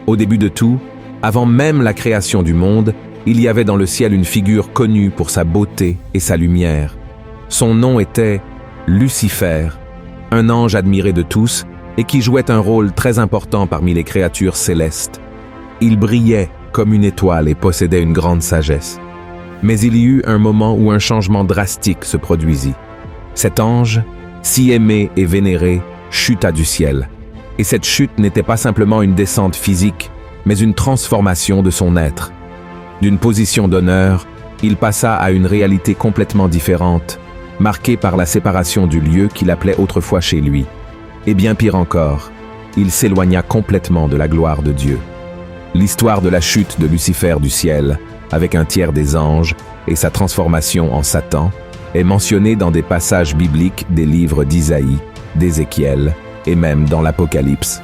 Au début de tout, avant même la création du monde, il y avait dans le ciel une figure connue pour sa beauté et sa lumière. Son nom était Lucifer, un ange admiré de tous et qui jouait un rôle très important parmi les créatures célestes. Il brillait comme une étoile et possédait une grande sagesse. Mais il y eut un moment où un changement drastique se produisit. Cet ange, si aimé et vénéré, chuta du ciel. Et cette chute n'était pas simplement une descente physique, mais une transformation de son être. D'une position d'honneur, il passa à une réalité complètement différente, marquée par la séparation du lieu qu'il appelait autrefois chez lui. Et bien pire encore, il s'éloigna complètement de la gloire de Dieu. L'histoire de la chute de Lucifer du ciel, avec un tiers des anges, et sa transformation en Satan, est mentionnée dans des passages bibliques des livres d'Isaïe, d'Ézéchiel, et même dans l'Apocalypse.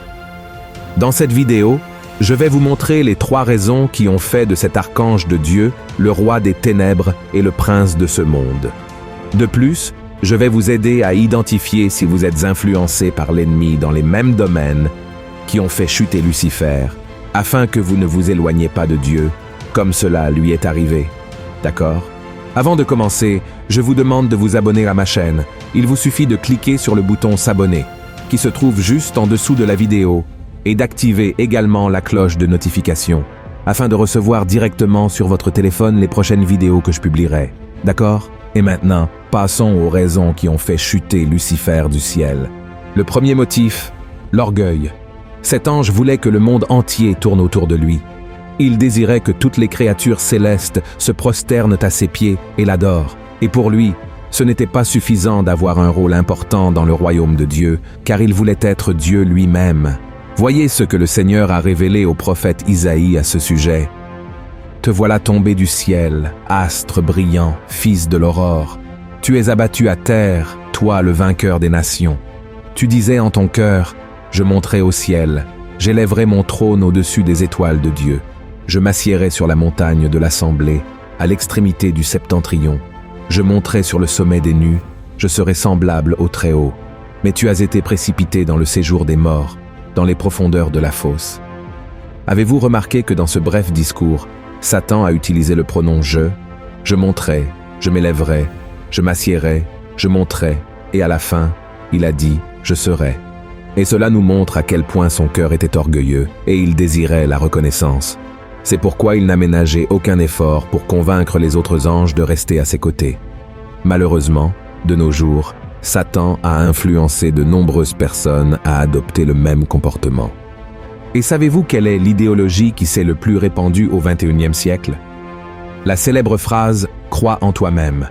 Dans cette vidéo, je vais vous montrer les 3 raisons qui ont fait de cet archange de Dieu le roi des ténèbres et le prince de ce monde. De plus, je vais vous aider à identifier si vous êtes influencé par l'ennemi dans les mêmes domaines qui ont fait chuter Lucifer, afin que vous ne vous éloigniez pas de Dieu, comme cela lui est arrivé. D'accord? Avant de commencer, je vous demande de vous abonner à ma chaîne. Il vous suffit de cliquer sur le bouton s'abonner, qui se trouve juste en dessous de la vidéo, et d'activer également la cloche de notification, afin de recevoir directement sur votre téléphone les prochaines vidéos que je publierai. D'accord? Et maintenant, passons aux raisons qui ont fait chuter Lucifer du ciel. Le premier motif, l'orgueil. Cet ange voulait que le monde entier tourne autour de lui. Il désirait que toutes les créatures célestes se prosternent à ses pieds et l'adorent. Et pour lui, ce n'était pas suffisant d'avoir un rôle important dans le royaume de Dieu, car il voulait être Dieu lui-même. Voyez ce que le Seigneur a révélé au prophète Isaïe à ce sujet. « Te voilà tombé du ciel, astre brillant, fils de l'aurore. Tu es abattu à terre, toi le vainqueur des nations. Tu disais en ton cœur, je monterai au ciel, j'élèverai mon trône au-dessus des étoiles de Dieu. Je m'assiérai sur la montagne de l'assemblée, à l'extrémité du septentrion. Je monterai sur le sommet des nues, je serai semblable au Très-Haut. Mais tu as été précipité dans le séjour des morts, dans les profondeurs de la fosse. » Avez-vous remarqué que dans ce bref discours, Satan a utilisé le pronom « je monterai, je m'élèverai, je m'assiérai, je monterai, et à la fin, il a dit « je serai ». Et cela nous montre à quel point son cœur était orgueilleux et il désirait la reconnaissance. C'est pourquoi il n'a ménagé aucun effort pour convaincre les autres anges de rester à ses côtés. Malheureusement, de nos jours, Satan a influencé de nombreuses personnes à adopter le même comportement. Et savez-vous quelle est l'idéologie qui s'est le plus répandue au XXIe siècle? La célèbre phrase « Crois en toi-même ».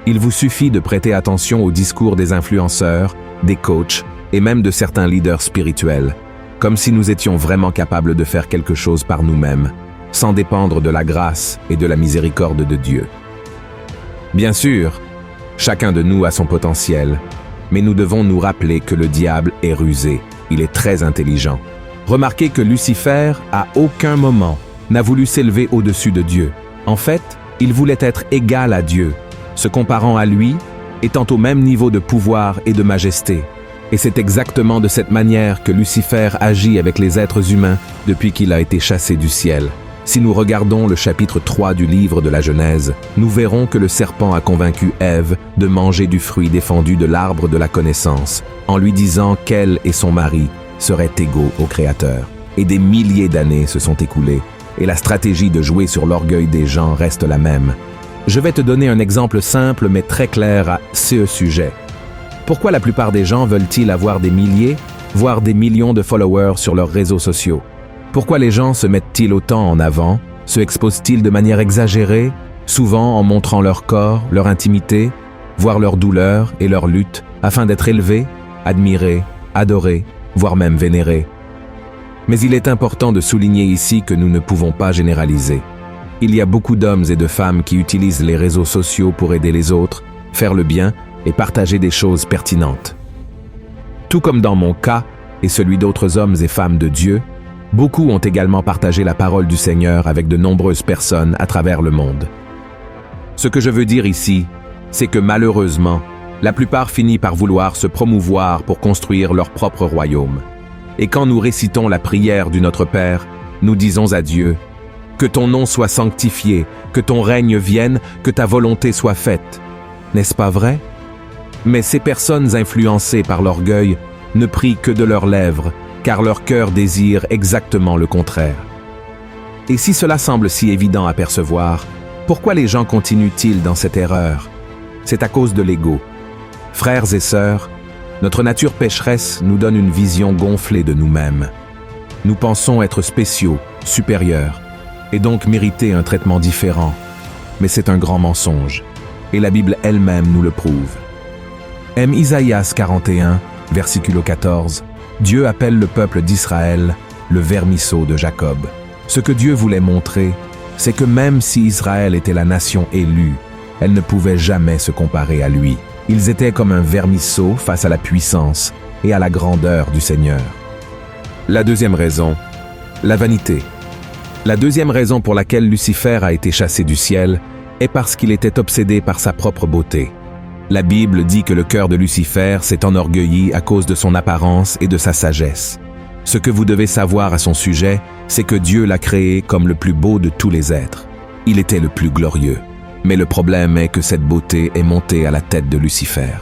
Il vous suffit de prêter attention aux discours des influenceurs, des coachs et même de certains leaders spirituels, comme si nous étions vraiment capables de faire quelque chose par nous-mêmes, sans dépendre de la grâce et de la miséricorde de Dieu. Bien sûr, chacun de nous a son potentiel, mais nous devons nous rappeler que le diable est rusé, il est très intelligent. Remarquez que Lucifer, à aucun moment, n'a voulu s'élever au-dessus de Dieu. En fait, il voulait être égal à Dieu, se comparant à lui, étant au même niveau de pouvoir et de majesté. Et c'est exactement de cette manière que Lucifer agit avec les êtres humains depuis qu'il a été chassé du ciel. Si nous regardons le chapitre 3 du livre de la Genèse, nous verrons que le serpent a convaincu Ève de manger du fruit défendu de l'arbre de la connaissance, en lui disant qu'elle et son mari seraient égaux au Créateur. Et des milliers d'années se sont écoulées, et la stratégie de jouer sur l'orgueil des gens reste la même. Je vais te donner un exemple simple mais très clair à ce sujet. Pourquoi la plupart des gens veulent-ils avoir des milliers, voire des millions de followers sur leurs réseaux sociaux? Pourquoi les gens se mettent-ils autant en avant, se exposent-ils de manière exagérée, souvent en montrant leur corps, leur intimité, voire leur douleur et leur lutte, afin d'être élevés, admirés, adorés, voire même vénérés? Mais il est important de souligner ici que nous ne pouvons pas généraliser. Il y a beaucoup d'hommes et de femmes qui utilisent les réseaux sociaux pour aider les autres, faire le bien et partager des choses pertinentes. Tout comme dans mon cas et celui d'autres hommes et femmes de Dieu, beaucoup ont également partagé la parole du Seigneur avec de nombreuses personnes à travers le monde. Ce que je veux dire ici, c'est que malheureusement, la plupart finissent par vouloir se promouvoir pour construire leur propre royaume. Et quand nous récitons la prière du Notre Père, nous disons à Dieu, « Que ton nom soit sanctifié, que ton règne vienne, que ta volonté soit faite. » N'est-ce pas vrai? Mais ces personnes influencées par l'orgueil ne prient que de leurs lèvres, car leur cœur désire exactement le contraire. Et si cela semble si évident à percevoir, pourquoi les gens continuent-ils dans cette erreur? C'est à cause de l'ego. Frères et sœurs, notre nature pécheresse nous donne une vision gonflée de nous-mêmes. Nous pensons être spéciaux, supérieurs, et donc mériter un traitement différent. Mais c'est un grand mensonge, et la Bible elle-même nous le prouve. M. Isaïas 41, versiculo 14, Dieu appelle le peuple d'Israël le vermisseau de Jacob. Ce que Dieu voulait montrer, c'est que même si Israël était la nation élue, elle ne pouvait jamais se comparer à lui. Ils étaient comme un vermisseau face à la puissance et à la grandeur du Seigneur. La deuxième raison, la vanité. La deuxième raison pour laquelle Lucifer a été chassé du ciel est parce qu'il était obsédé par sa propre beauté. La Bible dit que le cœur de Lucifer s'est enorgueilli à cause de son apparence et de sa sagesse. Ce que vous devez savoir à son sujet, c'est que Dieu l'a créé comme le plus beau de tous les êtres. Il était le plus glorieux. Mais le problème est que cette beauté est montée à la tête de Lucifer.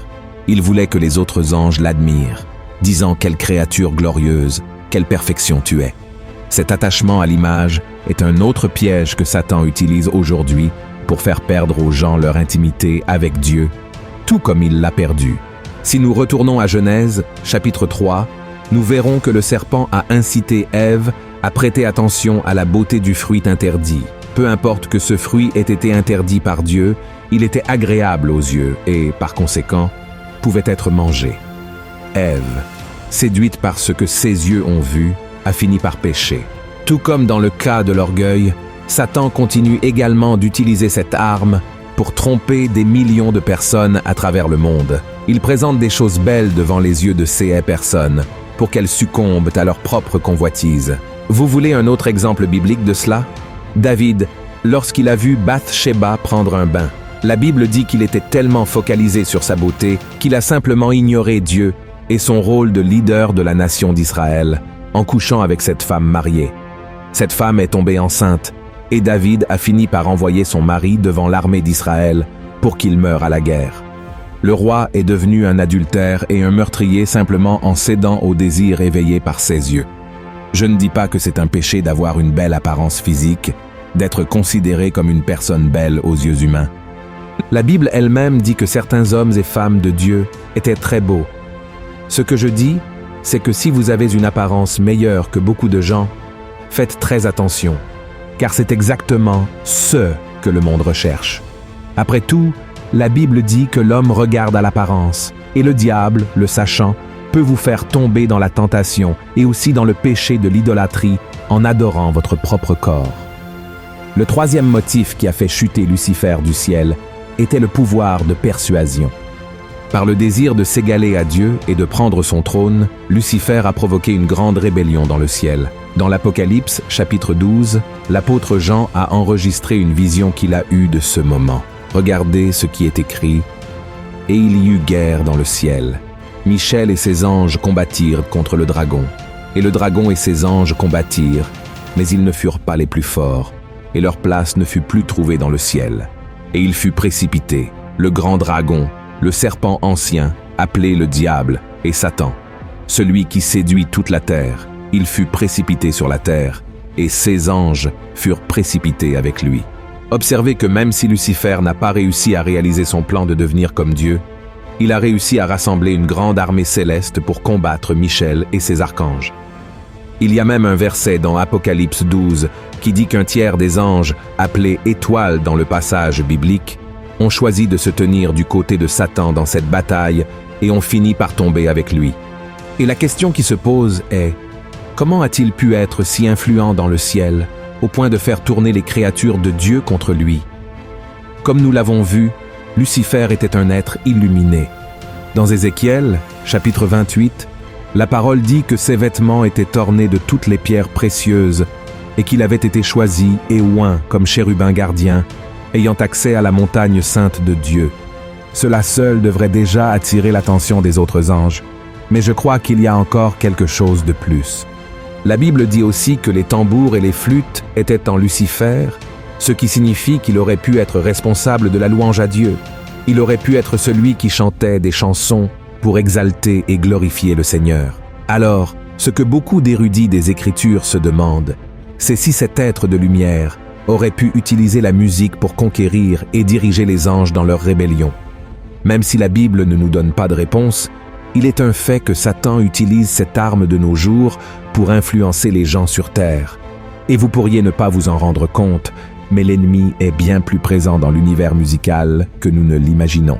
Il voulait que les autres anges l'admirent, disant « Quelle créature glorieuse, quelle perfection tu es ». Cet attachement à l'image est un autre piège que Satan utilise aujourd'hui pour faire perdre aux gens leur intimité avec Dieu, tout comme il l'a perdu. Si nous retournons à Genèse, chapitre 3, nous verrons que le serpent a incité Ève à prêter attention à la beauté du fruit interdit. Peu importe que ce fruit ait été interdit par Dieu, il était agréable aux yeux et, par conséquent, pouvait être mangé. Ève, séduite par ce que ses yeux ont vu, a fini par pécher. Tout comme dans le cas de l'orgueil, Satan continue également d'utiliser cette arme pour tromper des millions de personnes à travers le monde. Il présente des choses belles devant les yeux de ces personnes pour qu'elles succombent à leur propre convoitise. Vous voulez un autre exemple biblique de cela? David, lorsqu'il a vu Bath-sheba prendre un bain, la Bible dit qu'il était tellement focalisé sur sa beauté qu'il a simplement ignoré Dieu et son rôle de leader de la nation d'Israël en couchant avec cette femme mariée. Cette femme est tombée enceinte et David a fini par envoyer son mari devant l'armée d'Israël pour qu'il meure à la guerre. Le roi est devenu un adultère et un meurtrier simplement en cédant au désir éveillé par ses yeux. Je ne dis pas que c'est un péché d'avoir une belle apparence physique, d'être considéré comme une personne belle aux yeux humains. La Bible elle-même dit que certains hommes et femmes de Dieu étaient très beaux. Ce que je dis, c'est que si vous avez une apparence meilleure que beaucoup de gens, faites très attention, car c'est exactement ce que le monde recherche. Après tout, la Bible dit que l'homme regarde à l'apparence, et le diable, le sachant, peut vous faire tomber dans la tentation et aussi dans le péché de l'idolâtrie en adorant votre propre corps. Le troisième motif qui a fait chuter Lucifer du ciel était le pouvoir de persuasion. Par le désir de s'égaler à Dieu et de prendre son trône, Lucifer a provoqué une grande rébellion dans le ciel. Dans l'Apocalypse, chapitre 12, l'apôtre Jean a enregistré une vision qu'il a eue de ce moment. Regardez ce qui est écrit. « Et il y eut guerre dans le ciel. Michel et ses anges combattirent contre le dragon. Et le dragon et ses anges combattirent, mais ils ne furent pas les plus forts, et leur place ne fut plus trouvée dans le ciel. Et il fut précipité, le grand dragon, le serpent ancien, appelé le diable et Satan, celui qui séduit toute la terre. Il fut précipité sur la terre, et ses anges furent précipités avec lui. » Observez que même si Lucifer n'a pas réussi à réaliser son plan de devenir comme Dieu, il a réussi à rassembler une grande armée céleste pour combattre Michel et ses archanges. Il y a même un verset dans Apocalypse 12 qui dit qu'un tiers des anges, appelés étoiles dans le passage biblique, ont choisi de se tenir du côté de Satan dans cette bataille et ont fini par tomber avec lui. Et la question qui se pose est, comment a-t-il pu être si influent dans le ciel au point de faire tourner les créatures de Dieu contre lui? Comme nous l'avons vu, Lucifer était un être illuminé. Dans Ézéchiel, chapitre 28, la parole dit que ses vêtements étaient ornés de toutes les pierres précieuses et qu'il avait été choisi et oint comme chérubin gardien, ayant accès à la montagne sainte de Dieu. Cela seul devrait déjà attirer l'attention des autres anges. Mais je crois qu'il y a encore quelque chose de plus. La Bible dit aussi que les tambours et les flûtes étaient en Lucifer, ce qui signifie qu'il aurait pu être responsable de la louange à Dieu. Il aurait pu être celui qui chantait des chansons pour exalter et glorifier le Seigneur. Alors, ce que beaucoup d'érudits des Écritures se demandent, c'est si cet être de lumière aurait pu utiliser la musique pour conquérir et diriger les anges dans leur rébellion. Même si la Bible ne nous donne pas de réponse, il est un fait que Satan utilise cette arme de nos jours pour influencer les gens sur terre. Et vous pourriez ne pas vous en rendre compte, mais l'ennemi est bien plus présent dans l'univers musical que nous ne l'imaginons.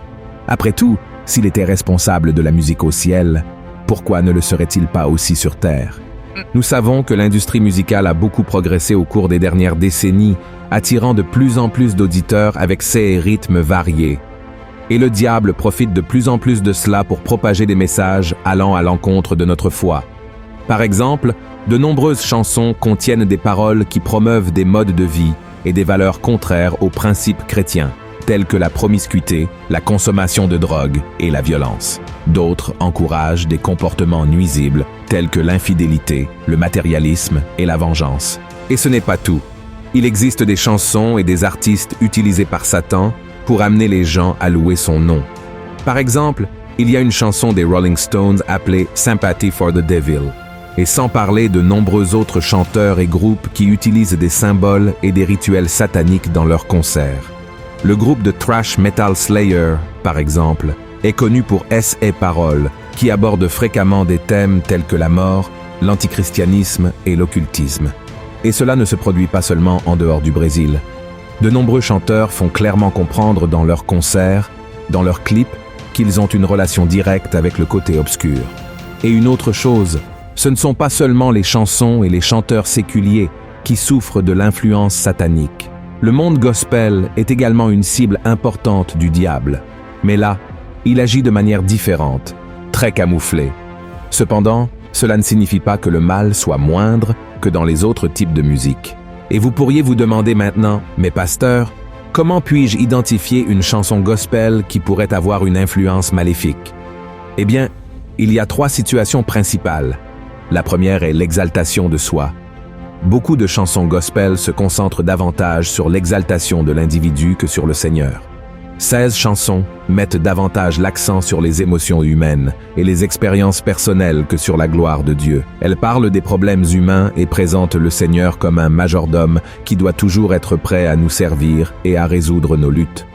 Après tout, s'il était responsable de la musique au ciel, pourquoi ne le serait-il pas aussi sur terre? Nous savons que l'industrie musicale a beaucoup progressé au cours des dernières décennies, attirant de plus en plus d'auditeurs avec ses rythmes variés. Et le diable profite de plus en plus de cela pour propager des messages allant à l'encontre de notre foi. Par exemple, de nombreuses chansons contiennent des paroles qui promeuvent des modes de vie et des valeurs contraires aux principes chrétiens, tels que la promiscuité, la consommation de drogue et la violence. D'autres encouragent des comportements nuisibles, tels que l'infidélité, le matérialisme et la vengeance. Et ce n'est pas tout. Il existe des chansons et des artistes utilisés par Satan pour amener les gens à louer son nom. Par exemple, il y a une chanson des Rolling Stones appelée « Sympathy for the Devil », et sans parler de nombreux autres chanteurs et groupes qui utilisent des symboles et des rituels sataniques dans leurs concerts. Le groupe de thrash metal Slayer, par exemple, est connu pour ses paroles, qui abordent fréquemment des thèmes tels que la mort, l'antichristianisme et l'occultisme. Et cela ne se produit pas seulement en dehors du Brésil. De nombreux chanteurs font clairement comprendre dans leurs concerts, dans leurs clips, qu'ils ont une relation directe avec le côté obscur. Et une autre chose, ce ne sont pas seulement les chansons et les chanteurs séculiers qui souffrent de l'influence satanique. Le monde gospel est également une cible importante du diable. Mais là, il agit de manière différente, très camouflée. Cependant, cela ne signifie pas que le mal soit moindre que dans les autres types de musique. Et vous pourriez vous demander maintenant, mais pasteur, comment puis-je identifier une chanson gospel qui pourrait avoir une influence maléfique? Eh bien, il y a 3 situations principales. La première est l'exaltation de soi. Beaucoup de chansons gospel se concentrent davantage sur l'exaltation de l'individu que sur le Seigneur. 16 chansons mettent davantage l'accent sur les émotions humaines et les expériences personnelles que sur la gloire de Dieu. Elles parlent des problèmes humains et présentent le Seigneur comme un majordome qui doit toujours être prêt à nous servir et à résoudre nos luttes.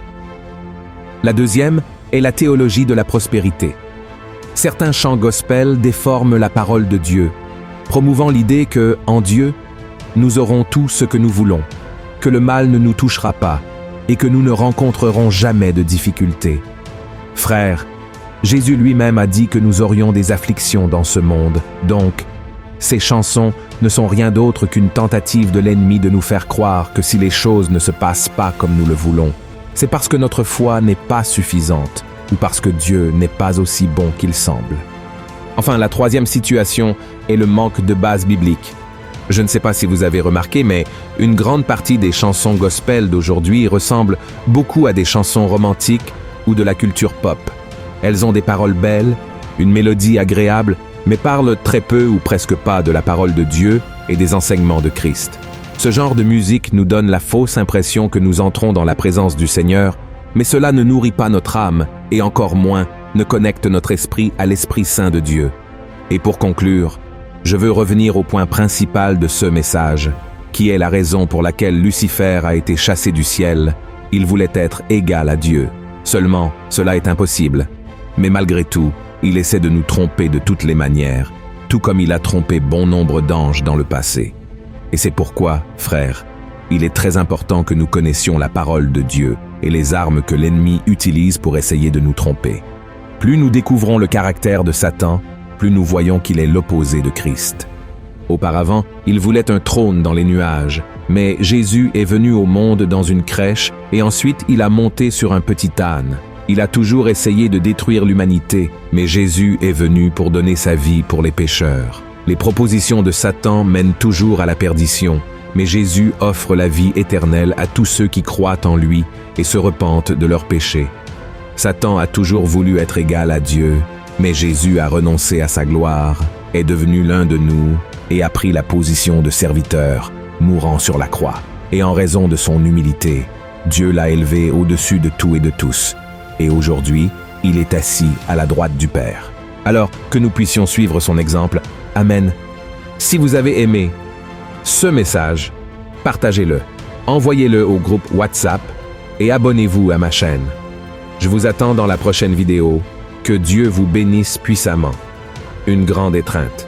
La deuxième est la théologie de la prospérité. Certains chants gospel déforment la parole de Dieu, promouvant l'idée que, en Dieu, nous aurons tout ce que nous voulons, que le mal ne nous touchera pas, et que nous ne rencontrerons jamais de difficultés. Frères, Jésus lui-même a dit que nous aurions des afflictions dans ce monde, donc, ces chansons ne sont rien d'autre qu'une tentative de l'ennemi de nous faire croire que si les choses ne se passent pas comme nous le voulons, c'est parce que notre foi n'est pas suffisante, ou parce que Dieu n'est pas aussi bon qu'il semble. Enfin, la troisième situation est le manque de base biblique. Je ne sais pas si vous avez remarqué, mais une grande partie des chansons gospel d'aujourd'hui ressemblent beaucoup à des chansons romantiques ou de la culture pop. Elles ont des paroles belles, une mélodie agréable, mais parlent très peu ou presque pas de la parole de Dieu et des enseignements de Christ. Ce genre de musique nous donne la fausse impression que nous entrons dans la présence du Seigneur, mais cela ne nourrit pas notre âme et encore moins ne connecte notre esprit à l'Esprit Saint de Dieu. Et pour conclure, je veux revenir au point principal de ce message, qui est la raison pour laquelle Lucifer a été chassé du ciel. Il voulait être égal à Dieu. Seulement, cela est impossible. Mais malgré tout, il essaie de nous tromper de toutes les manières, tout comme il a trompé bon nombre d'anges dans le passé. Et c'est pourquoi, frères, il est très important que nous connaissions la parole de Dieu et les armes que l'ennemi utilise pour essayer de nous tromper. Plus nous découvrons le caractère de Satan, plus nous voyons qu'il est l'opposé de Christ. Auparavant, il voulait un trône dans les nuages, mais Jésus est venu au monde dans une crèche et ensuite il a monté sur un petit âne. Il a toujours essayé de détruire l'humanité, mais Jésus est venu pour donner sa vie pour les pécheurs. Les propositions de Satan mènent toujours à la perdition, mais Jésus offre la vie éternelle à tous ceux qui croient en lui et se repentent de leurs péchés. Satan a toujours voulu être égal à Dieu, Mais Jésus a renoncé à sa gloire, est devenu l'un de nous et a pris la position de serviteur, mourant sur la croix. Et en raison de son humilité, Dieu l'a élevé au-dessus de tout et de tous. Et aujourd'hui, il est assis à la droite du Père. Alors que nous puissions suivre son exemple. Amen. Si vous avez aimé ce message, partagez-le, envoyez-le au groupe WhatsApp et abonnez-vous à ma chaîne. Je vous attends dans la prochaine vidéo. Que Dieu vous bénisse puissamment. Une grande étreinte.